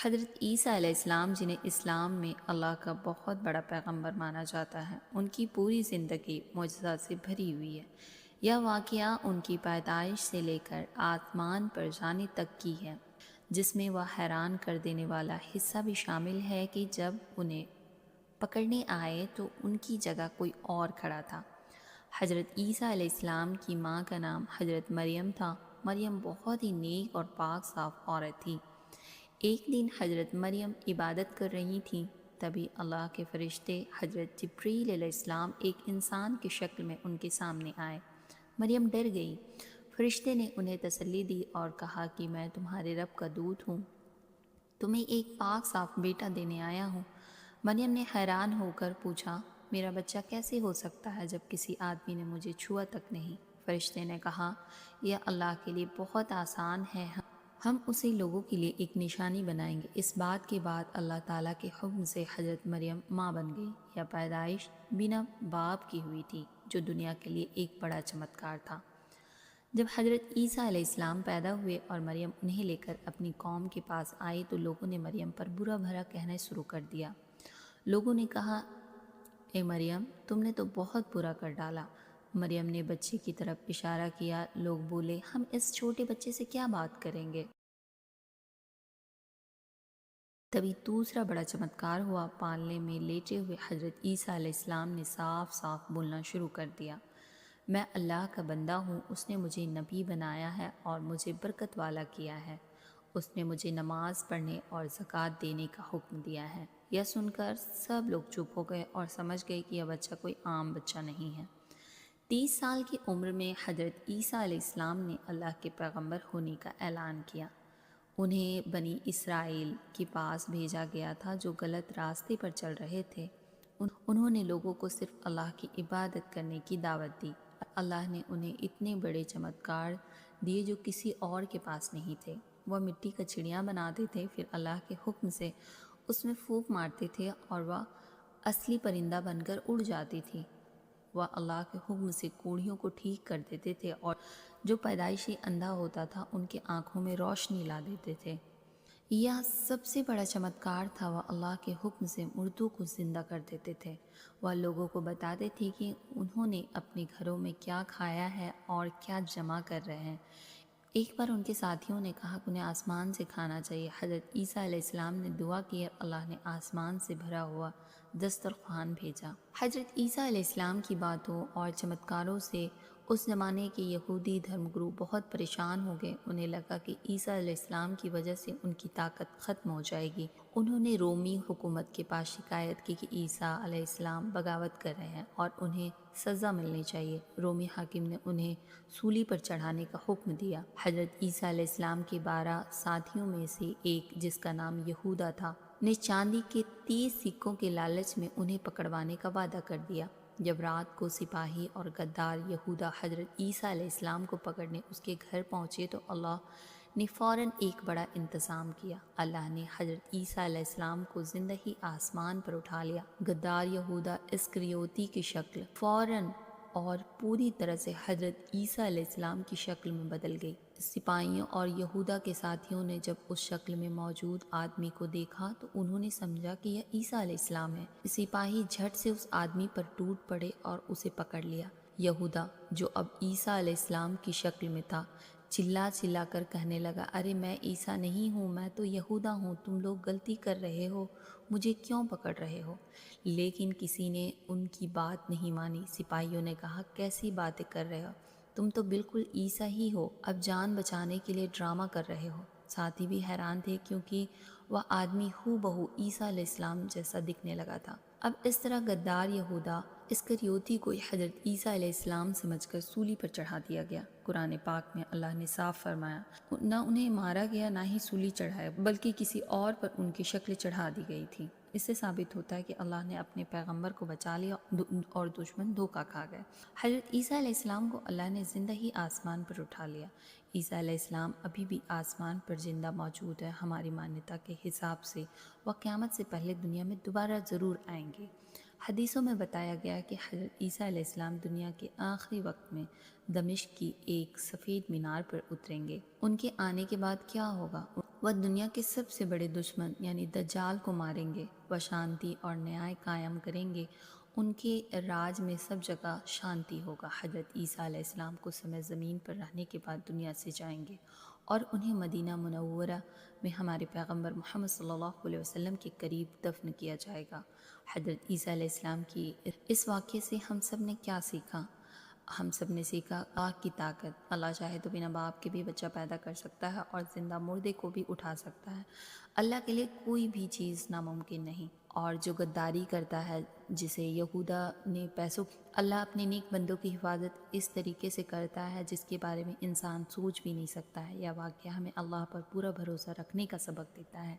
حضرت عیسیٰ علیہ السلام جنہیں اسلام میں اللہ کا بہت بڑا پیغمبر مانا جاتا ہے، ان کی پوری زندگی معجزات سے بھری ہوئی ہے۔ یہ واقعہ ان کی پیدائش سے لے کر آسمان پر جانے تک کی ہے، جس میں وہ حیران کر دینے والا حصہ بھی شامل ہے کہ جب انہیں پکڑنے آئے تو ان کی جگہ کوئی اور کھڑا تھا۔ حضرت عیسیٰ علیہ السلام کی ماں کا نام حضرت مریم تھا۔ مریم بہت ہی نیک اور پاک صاف عورت تھی۔ ایک دن حضرت مریم عبادت کر رہی تھیں، تبھی اللہ کے فرشتے حضرت جبریل علیہ السلام ایک انسان کی شکل میں ان کے سامنے آئے۔ مریم ڈر گئی۔ فرشتے نے انہیں تسلی دی اور کہا کہ میں تمہارے رب کا دودت ہوں، تمہیں ایک پاک صاف بیٹا دینے آیا ہوں۔ مریم نے حیران ہو کر پوچھا، میرا بچہ کیسے ہو سکتا ہے جب کسی آدمی نے مجھے چھوا تک نہیں؟ فرشتے نے کہا، یہ اللہ کے لیے بہت آسان ہے، ہم اسے لوگوں کے لیے ایک نشانی بنائیں گے۔ اس بات کے بعد اللہ تعالیٰ کے حکم سے حضرت مریم ماں بن گئی۔ یہ پیدائش بنا باپ کی ہوئی تھی، جو دنیا کے لیے ایک بڑا چمتکار تھا۔ جب حضرت عیسیٰ علیہ السلام پیدا ہوئے اور مریم انہیں لے کر اپنی قوم کے پاس آئی تو لوگوں نے مریم پر برا بھلا کہنا شروع کر دیا۔ لوگوں نے کہا، اے مریم، تم نے تو بہت برا کر ڈالا۔ مریم نے بچے کی طرف اشارہ کیا۔ لوگ بولے، ہم اس چھوٹے بچے سے کیا بات کریں گے؟ تبھی دوسرا بڑا چمتکار ہوا۔ پالنے میں لیٹے ہوئے حضرت عیسیٰ علیہ السلام نے صاف صاف بولنا شروع کر دیا، میں اللہ کا بندہ ہوں، اس نے مجھے نبی بنایا ہے اور مجھے برکت والا کیا ہے۔ اس نے مجھے نماز پڑھنے اور زکوٰۃ دینے کا حکم دیا ہے۔ یہ سن کر سب لوگ چپ ہو گئے اور سمجھ گئے کہ یہ بچہ کوئی عام بچہ نہیں ہے۔ 30 سال کی عمر میں حضرت عیسیٰ علیہ السلام نے اللہ کے پیغمبر ہونے کا اعلان کیا۔ انہیں بنی اسرائیل کے پاس بھیجا گیا تھا جو غلط راستے پر چل رہے تھے۔ انہوں نے لوگوں کو صرف اللہ کی عبادت کرنے کی دعوت دی۔ اللہ نے انہیں اتنے بڑے چمتکار دیے جو کسی اور کے پاس نہیں تھے۔ وہ مٹی کا چڑیا بناتے تھے، پھر اللہ کے حکم سے اس میں پھونک مارتے تھے اور وہ اصلی پرندہ بن کر اڑ جاتی تھی۔ وہ اللہ کے حکم سے کوڑھیوں کو ٹھیک کر دیتے تھے اور جو پیدائشی اندھا ہوتا تھا ان کی آنکھوں میں روشنی لا دیتے تھے۔ یہ سب سے بڑا چمتکار تھا، وہ اللہ کے حکم سے مردوں کو زندہ کر دیتے تھے۔ وہ لوگوں کو بتاتے تھے کہ انہوں نے اپنے گھروں میں کیا کھایا ہے اور کیا جمع کر رہے ہیں۔ ایک بار ان کے ساتھیوں نے کہا کہ انہیں آسمان سے کھانا چاہیے۔ حضرت عیسیٰ علیہ السلام نے دعا کی اور اللہ نے آسمان سے بھرا ہوا دسترخوان بھیجا۔ حضرت عیسیٰ علیہ السلام کی باتوں اور چمتکاروں سے اس زمانے کے یہودی دھرم گرو بہت پریشان ہو گئے۔ انہیں لگا کہ عیسیٰ علیہ السلام کی وجہ سے ان کی طاقت ختم ہو جائے گی۔ انہوں نے رومی حکومت کے پاس شکایت کی کہ عیسیٰ علیہ السلام بغاوت کر رہے ہیں اور انہیں سزا ملنی چاہیے۔ رومی حاکم نے انہیں سولی پر چڑھانے کا حکم دیا۔ حضرت عیسیٰ علیہ السلام کے 12 ساتھیوں میں سے ایک، جس کا نام یہودا تھا، نے چاندی کے 30 سکوں کے لالچ میں انہیں پکڑوانے کا وعدہ کر دیا۔ جب رات کو سپاہی اور غدار یہودا حضرت عیسیٰ علیہ السلام کو پکڑنے اس کے گھر پہنچے تو اللہ نے فوراً ایک بڑا انتظام کیا۔ اللہ نے حضرت عیسیٰ علیہ السلام کو زندہ ہی آسمان پر اٹھا لیا۔ غدار یہودا اسکریوتی کی شکل فوراً اور پوری طرح سے حضرت عیسیٰ علیہ السلام کی شکل میں بدل گئی۔ سپاہیوں اور یہودا کے ساتھیوں نے جب اس شکل میں موجود آدمی کو دیکھا تو انہوں نے سمجھا کہ یہ عیسیٰ علیہ السلام ہے۔ سپاہی جھٹ سے اس آدمی پر ٹوٹ پڑے اور اسے پکڑ لیا۔ یہودا، جو اب عیسیٰ علیہ السلام کی شکل میں تھا، چلا چلا کر کہنے لگا، ارے میں عیسیٰ نہیں ہوں، میں تو یہودا ہوں، تم لوگ غلطی کر رہے ہو، مجھے کیوں پکڑ رہے ہو؟ لیکن کسی نے ان کی بات نہیں مانی۔ سپاہیوں نے کہا، کیسی باتیں کر رہے ہو؟ تم تو بالکل عیسیٰ ہی ہو، اب جان بچانے کے لیے ڈرامہ کر رہے ہو۔ ساتھی بھی حیران تھے کیونکہ وہ آدمی ہو بہو عیسیٰ علیہ السلام جیسا دکھنے لگا تھا۔ اب اس طرح غدار یہودا اسکریوتی کو حضرت عیسیٰ علیہ السلام سمجھ کر سولی پر چڑھا دیا گیا۔ قرآن پاک میں اللہ نے صاف فرمایا، نہ انہیں مارا گیا نہ ہی سولی چڑھایا، بلکہ کسی اور پر ان کی شکل چڑھا دی گئی تھی۔ اس سے ثابت ہوتا ہے کہ اللہ نے اپنے پیغمبر کو بچا لیا اور دشمن دھوکہ کھا گئے۔ حضرت عیسیٰ علیہ السلام کو اللہ نے زندہ ہی آسمان پر اٹھا لیا۔ عیسیٰ علیہ السلام ابھی بھی آسمان پر زندہ موجود ہے۔ ہماری مانیتا کے حساب سے وہ قیامت سے پہلے دنیا میں دوبارہ ضرور آئیں گے۔ حدیثوں میں بتایا گیا کہ حضرت عیسیٰ علیہ السلام دنیا کے آخری وقت میں دمشق کی ایک سفید مینار پر اتریں گے۔ ان کے آنے کے بعد کیا ہوگا؟ وہ دنیا کے سب سے بڑے دشمن یعنی دجال کو ماریں گے، وہ شانتی اور نیائے قائم کریں گے۔ ان کے راج میں سب جگہ شانتی ہوگا۔ حضرت عیسیٰ علیہ السلام کو سمے زمین پر رہنے کے بعد دنیا سے جائیں گے اور انہیں مدینہ منورہ میں ہمارے پیغمبر محمد صلی اللہ علیہ وسلم کے قریب دفن کیا جائے گا۔ حضرت عیسیٰ علیہ السلام کی اس واقعے سے ہم سب نے کیا سیکھا؟ ہم سب نے سیکھا آگ کی طاقت۔ اللہ چاہے تو بنا باپ کے بھی بچہ پیدا کر سکتا ہے اور زندہ مردے کو بھی اٹھا سکتا ہے۔ اللہ کے لیے کوئی بھی چیز ناممکن نہیں۔ اور جو غداری کرتا ہے، جسے یہودا نے پیسوں اللہ اپنے نیک بندوں کی حفاظت اس طریقے سے کرتا ہے جس کے بارے میں انسان سوچ بھی نہیں سکتا ہے۔ یہ واقعہ ہمیں اللہ پر پورا بھروسہ رکھنے کا سبق دیتا ہے۔